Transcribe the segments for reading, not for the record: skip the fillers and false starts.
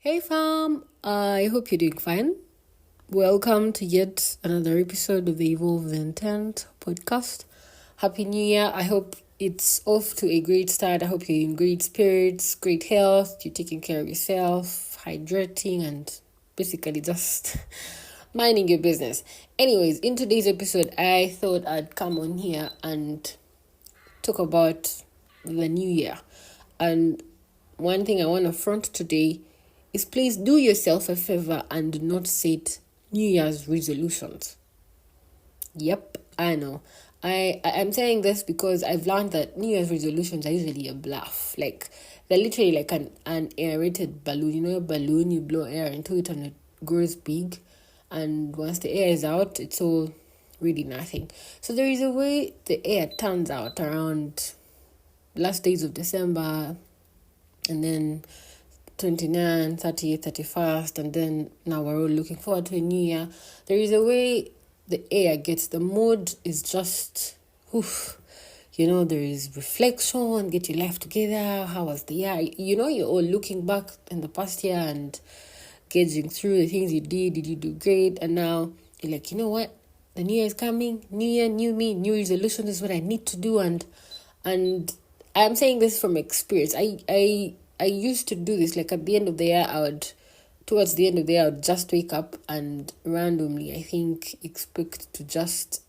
Hey fam, I hope you're doing fine. Welcome to yet another episode of the Evolve the Intent podcast. Happy New Year. I hope it's off to a great start. I hope you're in great spirits, great health, you're taking care of yourself, hydrating, and basically just minding your business. Anyways, in today's episode, I thought I'd come on here and talk about the new year. And one thing I want to front today is please do yourself a favor and do not set New Year's resolutions. Yep, I know. I'm saying this because I've learned that New Year's resolutions are usually a bluff. Like, they're literally like an aerated balloon. You know, a balloon, you blow air into it and it grows big. And once the air is out, it's all really nothing. So there is a way the air turns out around last days of December and then 29, 30th, 31st, and then now we're all looking forward to a new year. There is a way the air gets, the mood is just, there is reflection, get your life together, how was the year? You're all looking back in the past year and gauging through the things you did you do great? And now you're like, you know what? The new year is coming, new year, new me, new resolution is what I need to do. And I'm saying this from experience. I used to do this, like at the end of the year, towards the end of the year, I would just wake up and randomly, I think, expect to just,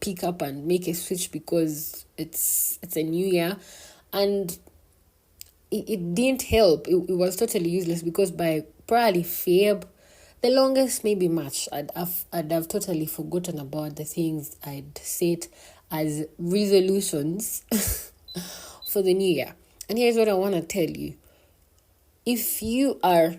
pick up and make a switch because it's a new year. And it didn't help. It was totally useless because by probably Feb, the longest maybe March, I'd have totally forgotten about the things I'd set as resolutions for the new year. And here's what I want to tell you. If you are,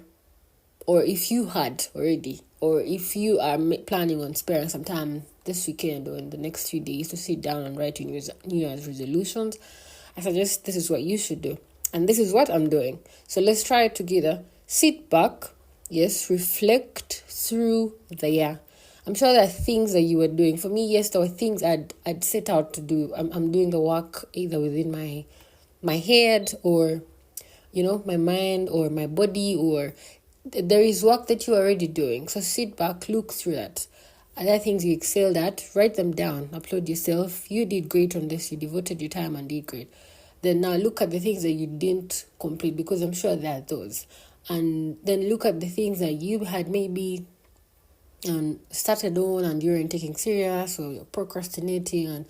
or if you had already, or if you are planning on sparing some time this weekend or in the next few days to sit down and write your New Year's resolutions, I suggest this is what you should do. And this is what I'm doing. So let's try it together. Sit back, reflect through the year. I'm sure there are things that you were doing. For me, yes, there were things I'd set out to do. I'm doing the work either within my head or, my mind or my body, or there is work that you're already doing. So sit back, look through that. Other things you excelled at, write them down, applaud yourself. You did great on this. You devoted your time and did great. Then now look at the things that you didn't complete, because I'm sure there are those. And then look at the things that you had maybe started on and you weren't taking serious, or you're procrastinating,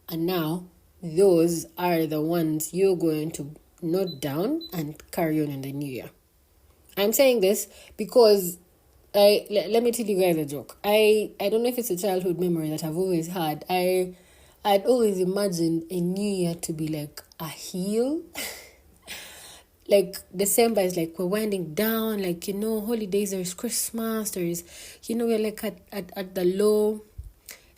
and now those are the ones you're going to note down and carry on in the new year. I'm saying this because let me tell you guys a joke. I don't know if it's a childhood memory that I've always had. I'd always imagined a new year to be like a hill. Like December is like we're winding down, like, holidays, there's Christmas, there's, we're like at the low.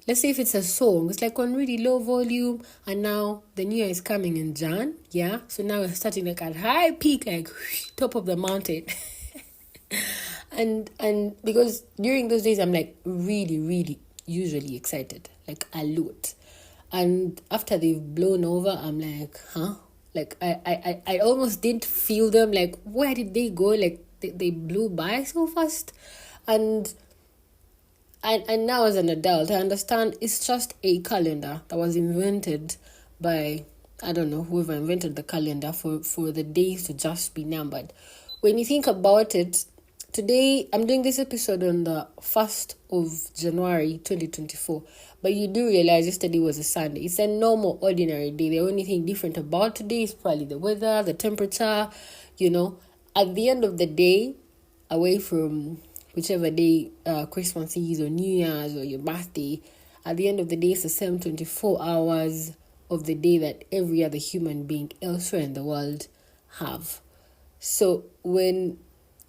Let's say if it's a song, it's like on really low volume, and now the new year is coming in Jan, yeah? So now we're starting like at high peak, like top of the mountain. and because during those days, I'm like really, really usually excited, like a lot. And after they've blown over, I'm like, huh? Like I almost didn't feel them, like where did they go? Like they blew by so fast. And now as an adult, I understand it's just a calendar that was invented by, whoever invented the calendar for the days to just be numbered. When you think about it, today I'm doing this episode on the 1st of January 2024. But you do realize yesterday was a Sunday. It's a normal, ordinary day. The only thing different about today is probably the weather, the temperature, At the end of the day, away from whichever day Christmas is or New Year's or your birthday, at the end of the day, it's the same 24 hours of the day that every other human being elsewhere in the world have. So when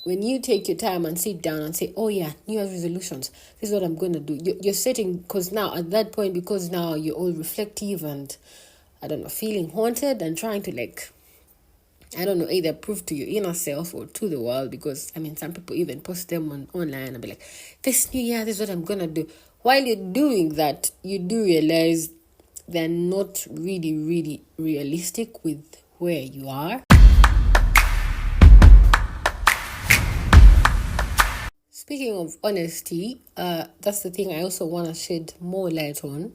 you take your time and sit down and say, oh yeah, New Year's resolutions, this is what I'm going to do. You're setting, because now at that point, because now you're all reflective and, feeling haunted and trying to either prove to your inner self or to the world, because some people even post them online and be like, this new year, this is what I'm gonna do. While you're doing that, you do realize they're not really, really realistic with where you are. Speaking of honesty, that's the thing I also want to shed more light on.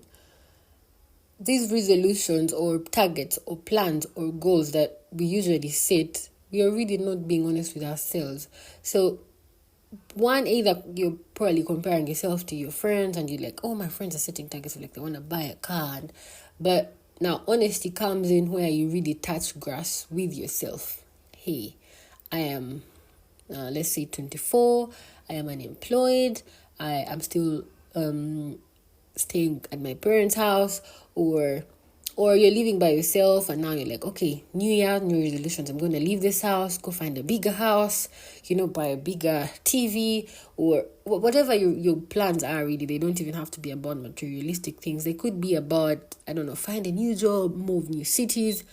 These resolutions or targets or plans or goals that we usually set, we are really not being honest with ourselves. So one, either you're probably comparing yourself to your friends and you're like, oh, my friends are setting targets of like they want to buy a car. But now honesty comes in where you really touch grass with yourself. Hey, I am, let's say 24, I am unemployed, I am still staying at my parents' house, or you're living by yourself and now you're like, okay, new year, new resolutions, I'm going to leave this house, go find a bigger house, buy a bigger TV, or whatever your plans are. Really, they don't even have to be about materialistic things. They could be about, I don't know, find a new job, move new cities.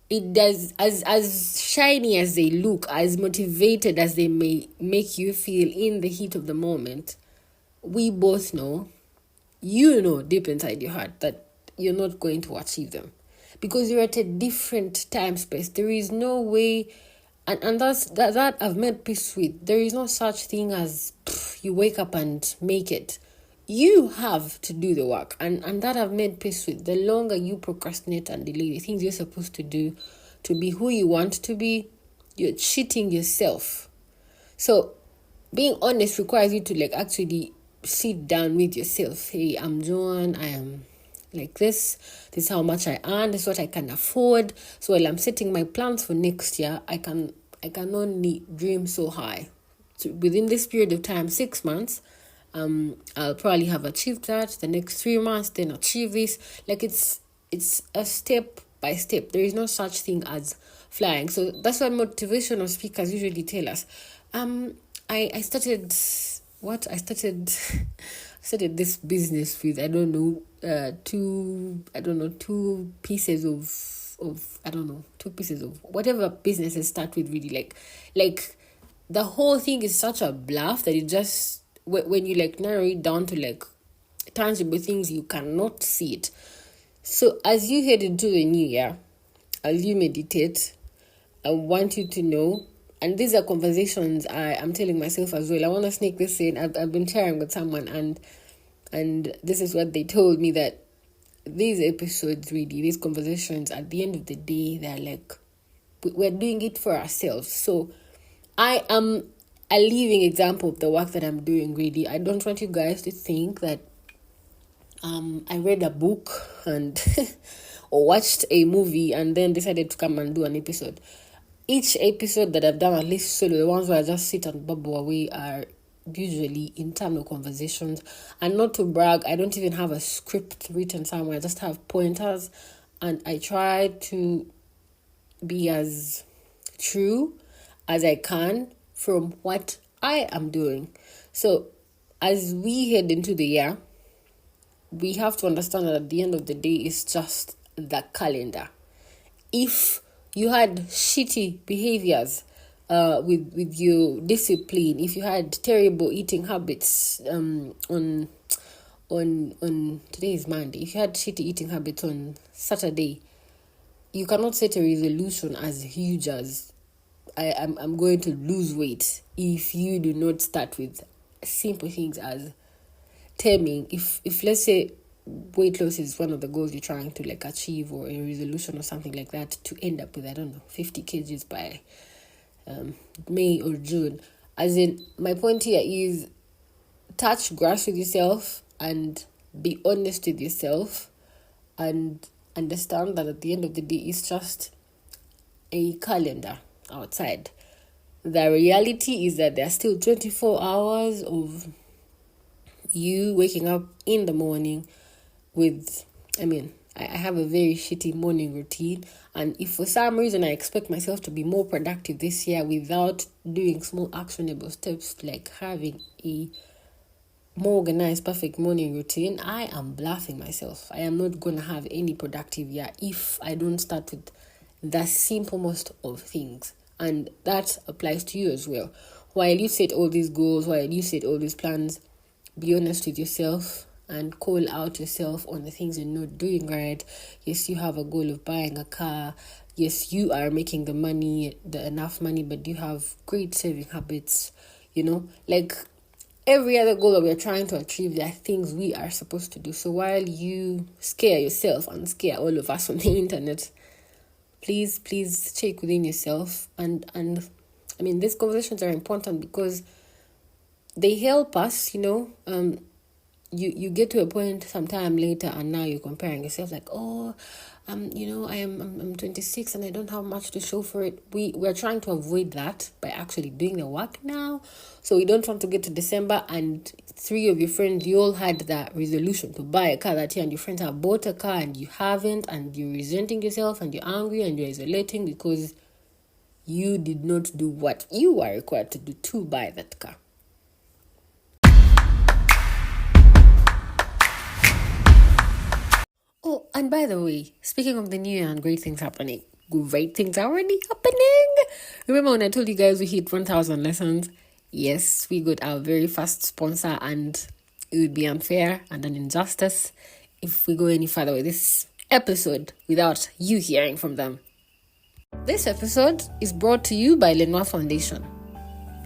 It does, as shiny as they look, as motivated as they may make you feel in the heat of the moment, we both know, deep inside your heart, that you're not going to achieve them because you're at a different time space. There is no way, and that I've made peace with. There is no such thing as you wake up and make it. You have to do the work, and that I've made peace with. The longer you procrastinate and delay the things you're supposed to do to be who you want to be, you're cheating yourself. So being honest requires you to actually sit down with yourself. Hey, I'm Joan, I am like this is how much I earn, this is what I can afford. So while I'm setting my plans for next year, I can only dream so high. So within this period of time, 6 months, I'll probably have achieved that. The next 3 months, then achieve this. It's a step by step. There is no such thing as flying. So that's what motivational speakers usually tell us. I started started this business with two pieces of whatever businesses start with. Really, like the whole thing is such a bluff that it just, when you narrow it down to tangible things, you cannot see it. So as you head into the new year, as you meditate, I want you to know, and these are conversations I'm telling myself as well. I want to sneak this in. I've been sharing with someone, and this is what they told me, that these episodes, really, these conversations, at the end of the day, they're we're doing it for ourselves. So I am a living example of the work that I'm doing, really. I don't want you guys to think that I read a book and or watched a movie and then decided to come and do an episode. Each episode that I've done, at least solo, the ones where I just sit and bubble away, are usually internal conversations. And not to brag, I don't even have a script written somewhere. I just have pointers, and I try to be as true as I can from what I am doing. So as we head into the year, we have to understand that at the end of the day, it's just the calendar. If you had shitty behaviors with your discipline, if you had terrible eating habits on today is Monday, if you had shitty eating habits on Saturday, you cannot set a resolution as huge as I'm going to lose weight if you do not start with simple things as terming. If let's say weight loss is one of the goals you're trying to achieve, or a resolution or something like that, to end up with 50 kgs by May or June. As in, my point here is touch grass with yourself and be honest with yourself, and understand that at the end of the day, it's just a calendar outside. The reality is that there are still 24 hours of you waking up in the morning with, I have a very shitty morning routine, and if for some reason I expect myself to be more productive this year without doing small actionable steps like having a more organized, perfect morning routine, I am bluffing myself. I am not going to have any productive year if I don't start with the simplest of things. And that applies to you as well. While you set all these goals, while you set all these plans, be honest with yourself and call out yourself on the things you're not doing right. Yes, you have a goal of buying a car. Yes, you are making the enough money, but you have great saving habits. Like every other goal that we're trying to achieve, there are things we are supposed to do. So while you scare yourself and scare all of us on the internet, please check within yourself. And I mean, these conversations are important because they help us, you get to a point sometime later and now you're comparing yourself like, I'm 26 and I don't have much to show for it. We're trying to avoid that by actually doing the work now. So we don't want to get to December and 3 of your friends, you all had that resolution to buy a car that year, and your friends have bought a car and you haven't, and you're resenting yourself and you're angry and you're isolating because you did not do what you are required to do to buy that car. Oh, and by the way, speaking of the new year and great things happening, great things are already happening. Remember when I told you guys we hit 1,000 lessons? Yes, we got our very first sponsor, and it would be unfair and an injustice if we go any further with this episode without you hearing from them. This episode is brought to you by Lenoir Foundation.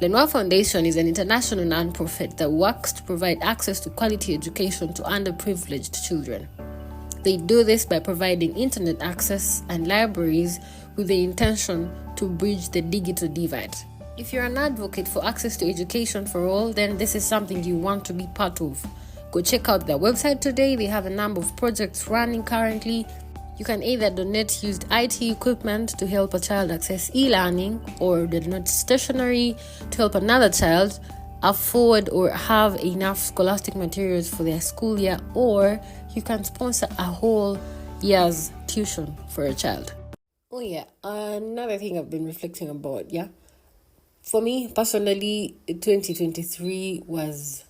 Lenoir Foundation is an international non-profit that works to provide access to quality education to underprivileged children. They do this by providing internet access and libraries with the intention to bridge the digital divide. If you're an advocate for access to education for all, then this is something you want to be part of. Go check out their website today. They have a number of projects running currently. You can either donate used IT equipment to help a child access e-learning, or donate stationery to help another child afford or have enough scholastic materials for their school year, or you can sponsor a whole year's tuition for a child. Oh yeah, another thing I've been reflecting about, for me personally, 2023 was,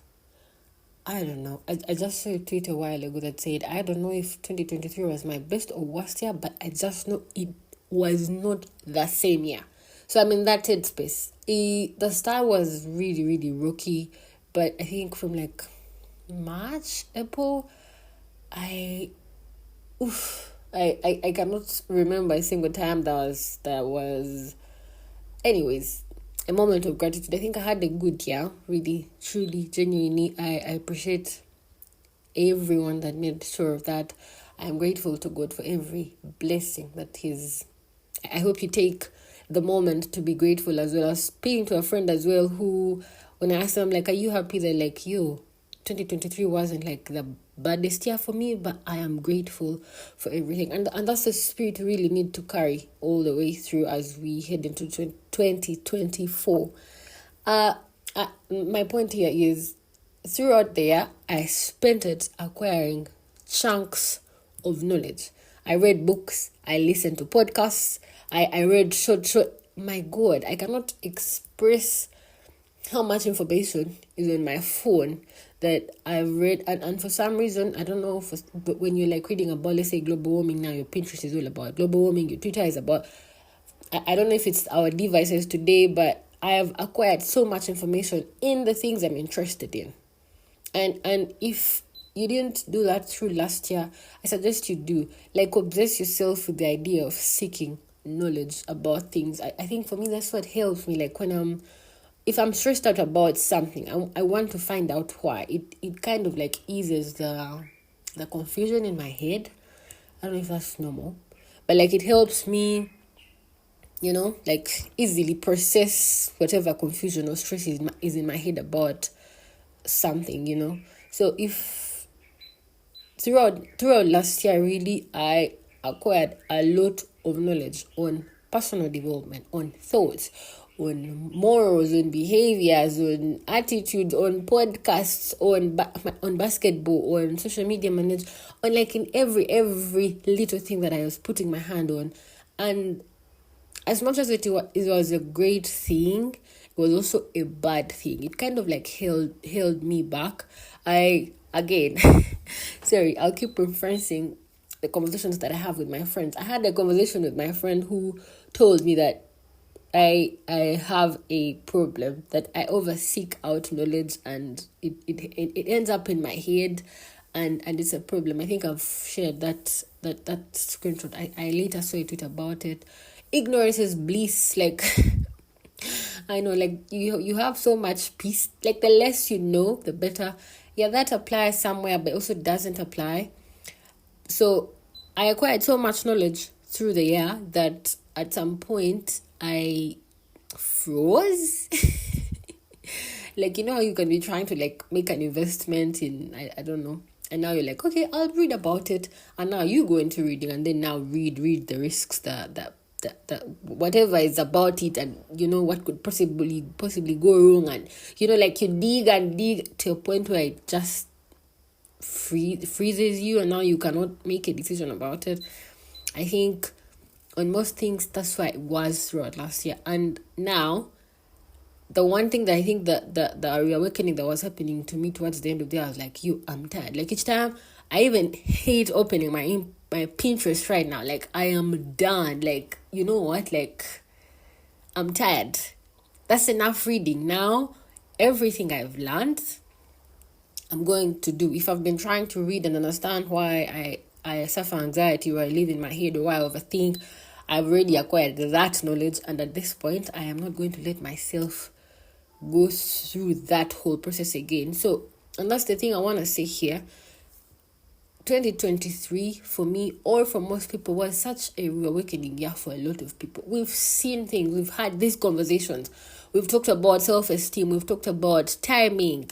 I don't know, I just saw a tweet a while ago that said, I don't know if 2023 was my best or worst year, but I just know it was not the same year. So I'm in that headspace. The start was really, really rocky, but I think from like March, April, I cannot remember a single time that was anyways a moment of gratitude. I think I had a good year, really, truly, genuinely. I appreciate everyone that made sure of that. I'm grateful to God for every blessing that I hope you take the moment to be grateful as well. I was speaking to a friend as well who, when I asked them, like, are you happy? They're like, 2023 wasn't like the baddest year for me, but I am grateful for everything. And that's the spirit we really need to carry all the way through as we head into 2024. My point here is, throughout the year, I spent it acquiring chunks of knowledge. I read books, I listened to podcasts, I read short. My God, I cannot express how much information is on my phone that I've read, and for some reason, I don't know, but when you're like reading about, let's say, global warming now, your Pinterest is all about global warming, your Twitter is about, I don't know if it's our devices today, but I have acquired so much information in the things I'm interested in. And if you didn't do that through last year, I suggest you do. Like, obsess yourself with the idea of seeking knowledge about things. I think for me, that's what helps me. Like, if I'm stressed out about something, I want to find out why. It kind of like eases the confusion in my head. I don't know if that's normal, but like it helps me, like easily process whatever confusion or stress is in my head about something. So if throughout last year, really, I acquired a lot of knowledge on personal development, on thoughts, on morals, on behaviors, on attitudes, on podcasts, on basketball, on social media management, on like in every little thing that I was putting my hand on. And as much as it was a great thing, it was also a bad thing. It kind of like held me back. Sorry, I'll keep referencing the conversations that I have with my friends. I had a conversation with my friend who told me that I have a problem, that I overseek out knowledge and it ends up in my head, and it's a problem. I think I've shared that screenshot. I later saw a tweet about it. Ignorance is bliss. Like, I know, like you have so much peace. Like the less you know, the better. Yeah, that applies somewhere, but also doesn't apply. So I acquired so much knowledge through the year that at some point I froze. Like, you know, you can be trying to like make an investment in, I don't know. And now you're like, okay, I'll read about it. And now you go into reading and then now read the risks that whatever is about it, and you know what could possibly go wrong. And you know, like you dig and dig to a point where it just freezes you and now you cannot make a decision about it. I think on most things that's why it was throughout last year. And now the one thing that I think that the reawakening that was happening to me towards the end of the year, I was like, I'm tired. Like each time, I even hate opening my Pinterest right now. Like I am done. Like, you know what? Like I'm tired. That's enough reading. Now, everything I've learned, I'm going to do. If I've been trying to read and understand why I suffer anxiety, or I live in my head, or why I overthink, I've already acquired that knowledge. And at this point, I am not going to let myself go through that whole process again. So, and that's the thing I want to say here. 2023 for me, or for most people, was such a reawakening year for a lot of people. We've seen things, we've had these conversations, we've talked about self-esteem, we've talked about timing.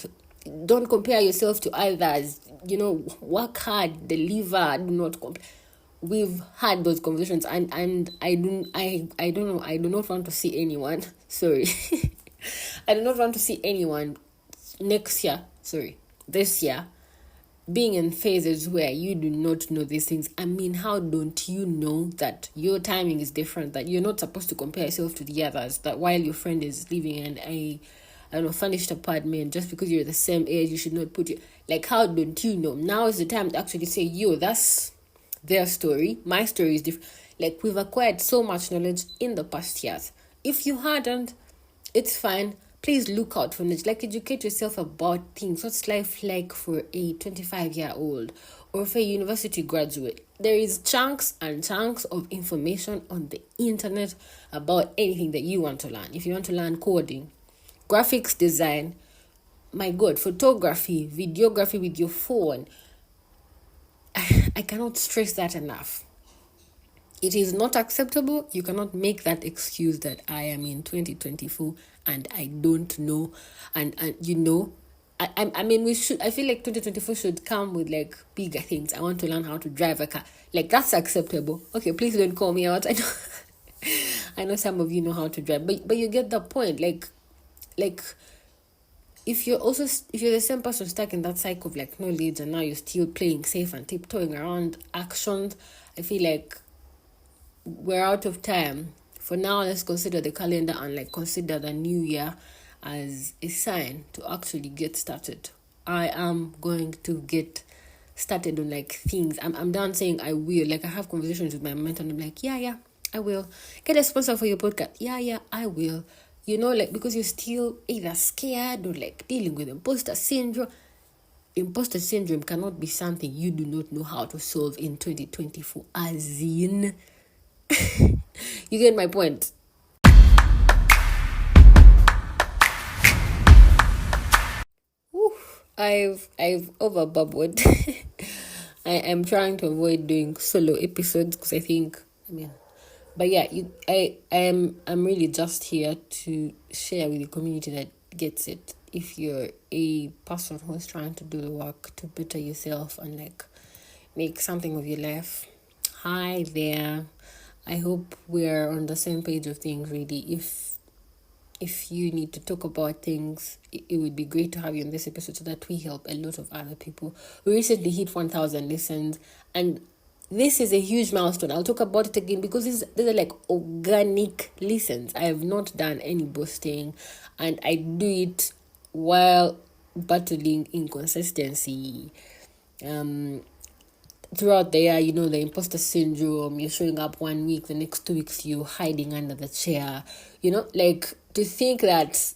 Don't compare yourself to others, you know, work hard, deliver, do not compare. We've had those conversations, and I don't know, I do not want to see anyone sorry I do not want to see anyone this year being in phases where you do not know these things. I mean, how don't you know that your timing is different, that you're not supposed to compare yourself to the others, that while your friend is living in a, I don't know, furnished apartment, just because you're the same age, you should not put you, like, how don't you know? Now is the time to actually say, that's their story, my story is different. Like, we've acquired so much knowledge in the past years. If you hadn't, it's fine. Please look out for knowledge. Like, educate yourself about things. What's life like for a 25-year-old or for a university graduate? There is chunks and chunks of information on the internet about anything that you want to learn. If you want to learn coding, graphics design, my God, photography, videography with your phone, I cannot stress that enough. It is not acceptable. You cannot make that excuse that I am in 2024 and I don't know. And you know, I mean, we should, I feel like 2024 should come with like bigger things. I want to learn how to drive a car. Like, that's acceptable. Okay, please don't call me out. I know I know some of you know how to drive, but you get the point. Like if you're the same person stuck in that cycle of like knowledge, and now you're still playing safe and tiptoeing around actions, I feel like we're out of time. For now, let's consider the calendar and like consider the new year as a sign to actually get started. I am going to get started on like things. I'm done saying I will. Like, I have conversations with my mentor and I'm like, yeah, I will. Get a sponsor for your podcast. Yeah, I will. You know, like, because you're still either scared or like dealing with imposter syndrome. Imposter syndrome cannot be something you do not know how to solve in 2024. As in, you get my point. I've overbubbled. I am trying to avoid doing solo episodes because I think, but yeah, I'm really just here to share with the community that gets it. If you're a person who's trying to do the work to better yourself and like make something of your life, hi there. I hope we're on the same page of things, really. If you need to talk about things, it would be great to have you on this episode so that we help a lot of other people. We recently hit 1,000 listens, and this is a huge milestone. I'll talk about it again because these are like organic listens. I have not done any boosting, and I do it while battling inconsistency. Throughout the year, you know, the imposter syndrome, you're showing up 1 week, the next 2 weeks you're hiding under the chair, you know, like, to think that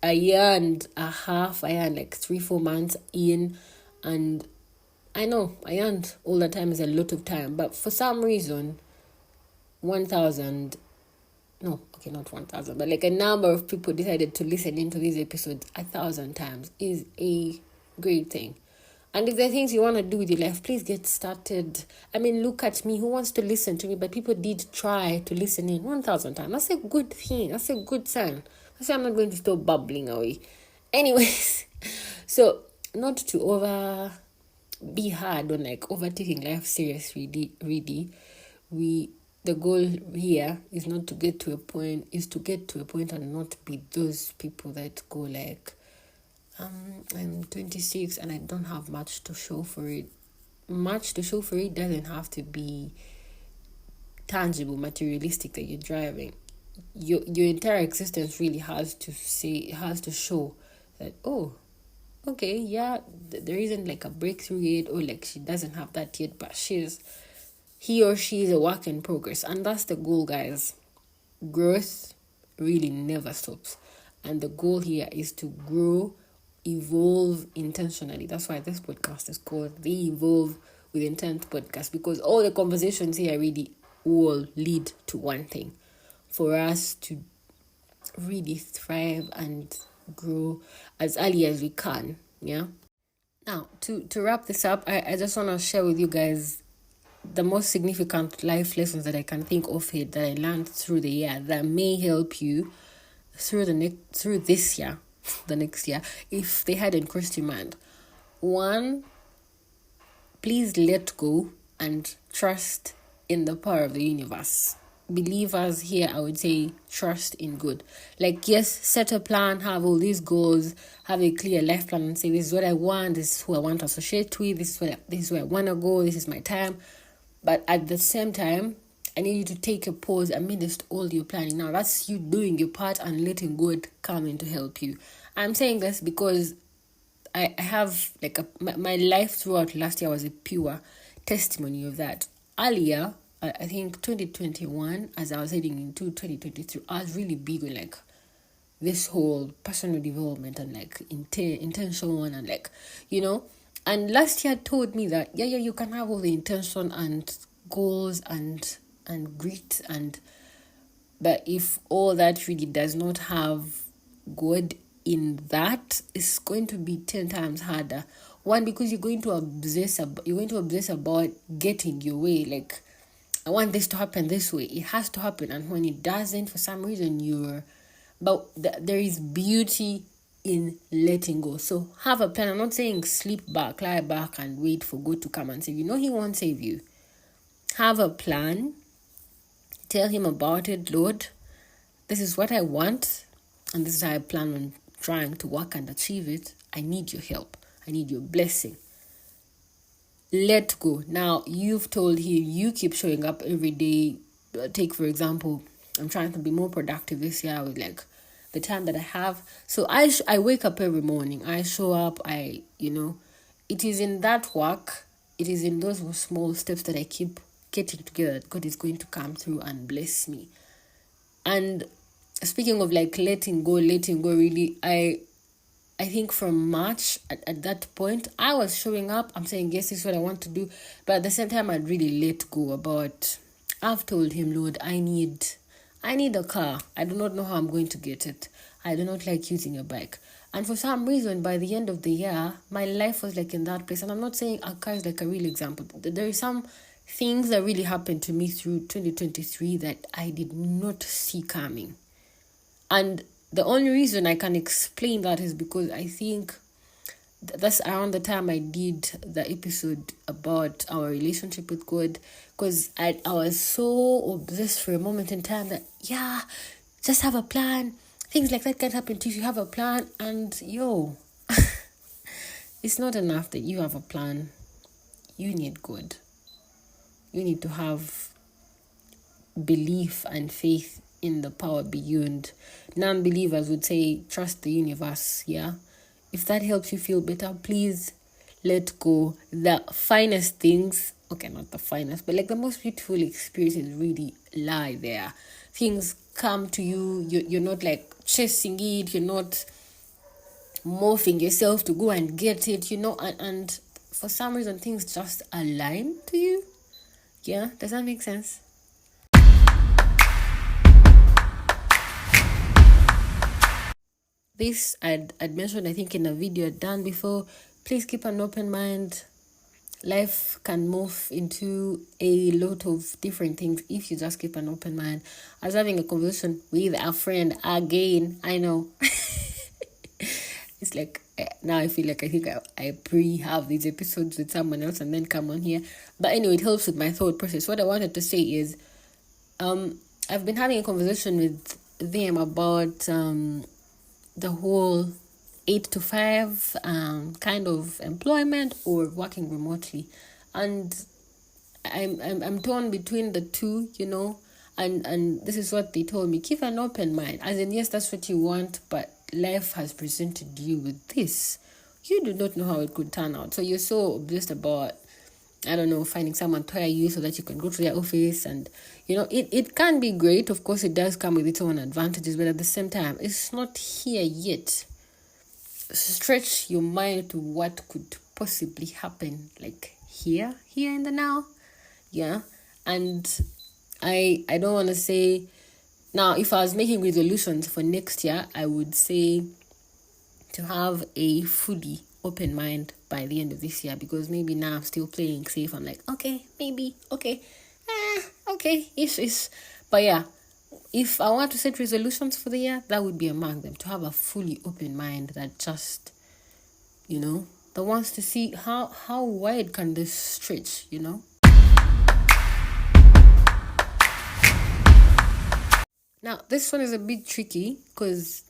a year and a half, I had like 3-4 months in, and I know I earned all the time is a lot of time, but for some reason 1,000 no, okay, not 1,000, but like a number of people decided to listen into these episodes 1,000 times is a great thing. And if there are things you want to do with your life, please get started. I mean, look at me. Who wants to listen to me? But people did try to listen in 1,000 times. That's a good thing. That's a good sign. That's why I'm not going to stop bubbling away. Anyways, so not to be hard on like overtaking life serious, really. The goal here is not to get to a point, is to get to a point and not be those people that go like, I'm 26 and I don't have much to show for it. Much to show for it doesn't have to be tangible, materialistic that you're driving. Your entire existence really has to show that, oh, okay, yeah, there isn't like a breakthrough yet, or like she doesn't have that yet, but he or she is a work in progress. And that's the goal, guys. Growth really never stops. And the goal here is to grow, evolve intentionally. That's why this podcast is called the Evolve with Intent podcast, because all the conversations here really all lead to one thing: for us to really thrive and grow as early as we can. Yeah. Now, to wrap this up, I just want to share with you guys the most significant life lessons that I can think of here that I learned through the year that may help you through this year, the next year, if they hadn't crossed your mind. 1, please let go and trust in the power of the universe. Believers here, I would say, trust in good. Like, yes, set a plan, have all these goals, have a clear life plan, and say, this is what I want, this is who I want to associate with, this is where I want to go, this is my time. But at the same time, I need you to take a pause amidst all your planning. Now, that's you doing your part and letting God come in to help you. I'm saying this because I have my life throughout last year was a pure testimony of that. Earlier, I think 2021, as I was heading into 2023, I was really big on like this whole personal development and like intention and like, and last year told me that yeah, you can have all the intention and goals and grit, but if all that really does not have God in that, it's going to be 10 times harder. 1, because you're going to obsess about getting your way. Like, I want this to happen this way. It has to happen, and when it doesn't, for some reason there is beauty in letting go. So have a plan. I'm not saying sleep back, lie back, and wait for God to come and save you. No, He won't save you. Have a plan. Tell Him about it. Lord, this is what I want, and this is how I plan on trying to work and achieve it. I need your help. I need your blessing. Let go. Now, you've told Him you keep showing up every day. Take, for example, I'm trying to be more productive this year with like the time that I have. So I wake up every morning. I show up. It is in that work. It is in those small steps that I keep getting together that God is going to come through and bless me. And speaking of like letting go, really, I think from March, at that point, I was showing up. I'm saying, yes, this is what I want to do. But at the same time, I'd really let go about, I've told Him, Lord, I need a car. I do not know how I'm going to get it. I do not like using a bike. And for some reason, by the end of the year, my life was like in that place. And I'm not saying a car is like a real example. There is some things that really happened to me through 2023 that I did not see coming. And the only reason I can explain that is because I think that's around the time I did the episode about our relationship with God, because I was so obsessed for a moment in time that, yeah, just have a plan. Things like that can happen if you have a plan. And it's not enough that you have a plan. You need God. You need to have belief and faith in the power beyond. Non-believers would say, trust the universe, yeah? If that helps you feel better, please let go. The finest things, okay, not the finest, but like the most beautiful experiences really lie there. Things come to you. You're not like chasing it. You're not morphing yourself to go and get it, and for some reason, things just align to you. Yeah, does that make sense? this I'd mentioned, I think, in a video I'd done before. Please keep an open mind. Life can morph into a lot of different things if you just keep an open mind. I was having a conversation with a friend again. I know. It's like now I feel like I think I pre-have these episodes with someone else and then come on here. But anyway, it helps with my thought process. What I wanted to say is I've been having a conversation with them about the whole 8 to 5 kind of employment or working remotely, and I'm torn between the two, and this is what they told me: keep an open mind, as in, yes, that's what you want, but life has presented you with this. You do not know how it could turn out, so you're so obsessed about, I don't know, finding someone to hire you so that you can go to their office. And it can be great. Of course, it does come with its own advantages, but at the same time, it's not here yet. Stretch your mind to what could possibly happen, like here in the now. Yeah. And I don't want to say, now if I was making resolutions for next year, I would say to have a fully open mind by the end of this year, because maybe now I'm still playing safe. I'm like, okay, maybe, okay, ish. But yeah, if I want to set resolutions for the year, that would be among them, to have a fully open mind that just, that wants to see how wide can this stretch, Now, this one is a bit tricky because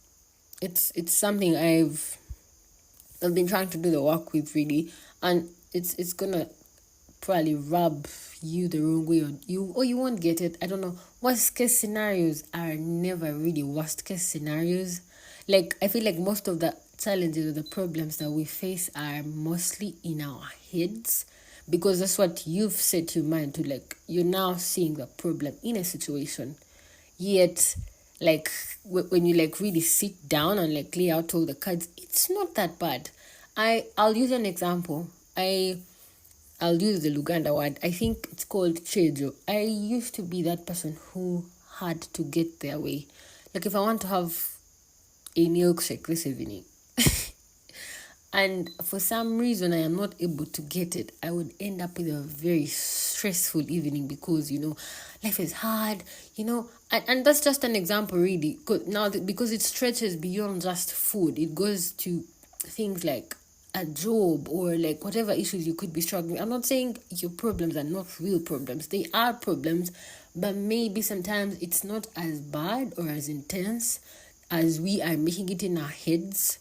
it's something I've been trying to do the work with, really, and it's gonna probably rub you the wrong way, or you won't get it. I don't know. Worst case scenarios are never really worst case scenarios. Like, I feel like most of the challenges or the problems that we face are mostly in our heads, because that's what you've set your mind to. Like, you're now seeing the problem in a situation, yet, like, when you really sit down and lay out all the cards, it's not that bad. I'll use an example. I'll use the Luganda word. I think it's called chejo. I used to be that person who had to get their way. Like, if I want to have a milkshake this evening, and for some reason I am not able to get it, I would end up with a very stressful evening, because life is hard, and that's just an example, really. Because it stretches beyond just food, it goes to things like a job or whatever issues you could be struggling. I'm not saying your problems are not real problems. They are problems, but maybe sometimes it's not as bad or as intense as we are making it in our heads.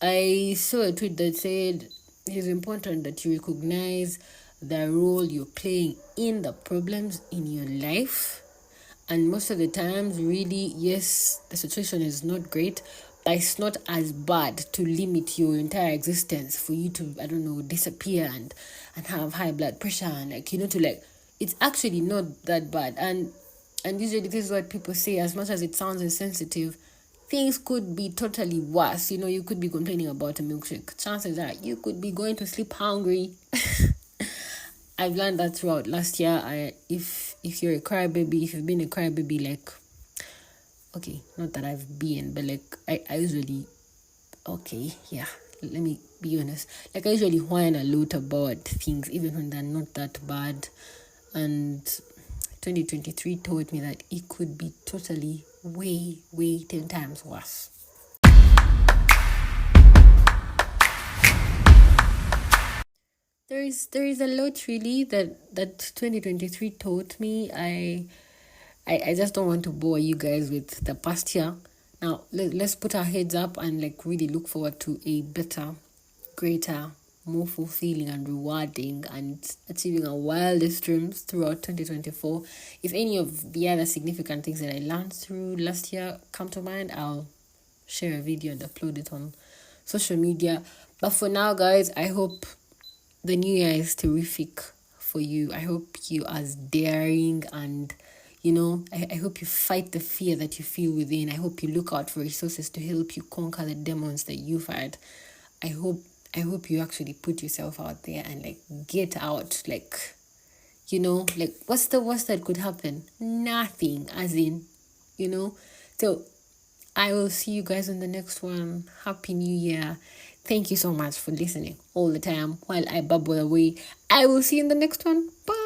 I saw a tweet that said it's important that you recognize the role you're playing in the problems in your life. And most of the times, really, yes, the situation is not great, but it's not as bad to limit your entire existence, for you to, I don't know, disappear and have high blood pressure and it's actually not that bad. And usually this is what people say. As much as it sounds insensitive, things could be totally worse. You could be complaining about a milkshake. Chances are you could be going to sleep hungry. I've learned that throughout last year. If you're a crybaby, if you've been a crybaby, okay, not that I've been, but I usually, okay, yeah, let me be honest. I usually whine a lot about things, even when they're not that bad. And 2023 taught me that it could be totally way 10 times worse. There is a lot, really, that 2023 taught me. I just don't want to bore you guys with the past year. Now, let's put our heads up and really look forward to a better, greater, more fulfilling and rewarding and achieving our wildest dreams throughout 2024. If any of the other significant things that I learned through last year come to mind, I'll share a video and upload it on social media. But for now, guys, I hope the new year is terrific for you. I hope you are daring, and I hope you fight the fear that you feel within. I hope you look out for resources to help you conquer the demons that you've had. I hope you actually put yourself out there and get out. What's the worst that could happen? Nothing, as in, So I will see you guys in the next one. Happy New Year. Thank you so much for listening all the time while I bubble away. I will see you in the next one. Bye.